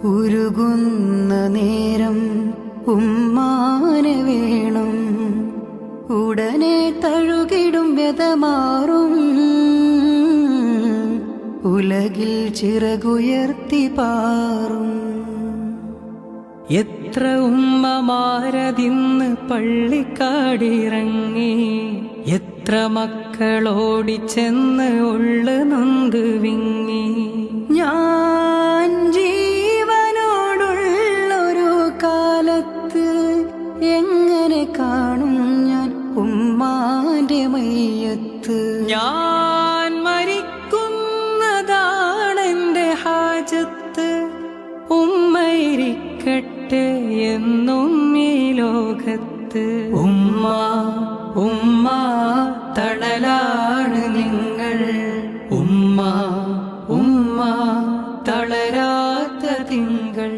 ഉരുകുന്ന നേരം ഉമ്മാനെ വേണം, ഉടനെ തഴുകിടും വ്യതമാറും, ഉലകിൽ ചിറകുയർത്തി പാറും. എത്ര ഉമ്മമാരതിന്ന് പള്ളിക്കാടിറങ്ങി, എത്ര മക്കളോടിച്ചെന്ന് ഉള്ളു നൊന്ത് വിങ്ങി. ഞാൻ ജീവനോടുള്ളൊരു കാലത്ത് എങ്ങനെ കാണും ഞാൻ ഉമ്മാന്റെ മയ്യത്ത്. ഞാൻ മരിക്കുന്നതാണെന്റെ ഹാജത്ത്, ഉമ്മയിരിക്കട്ടെ എന്നും ഈ ലോകത്ത്. ഉമ്മ ഉമ്മ തണലാണ് നിങ്ങൾ, ഉമ്മ ഉമ്മ തളരാത്ത തിങ്കൾ.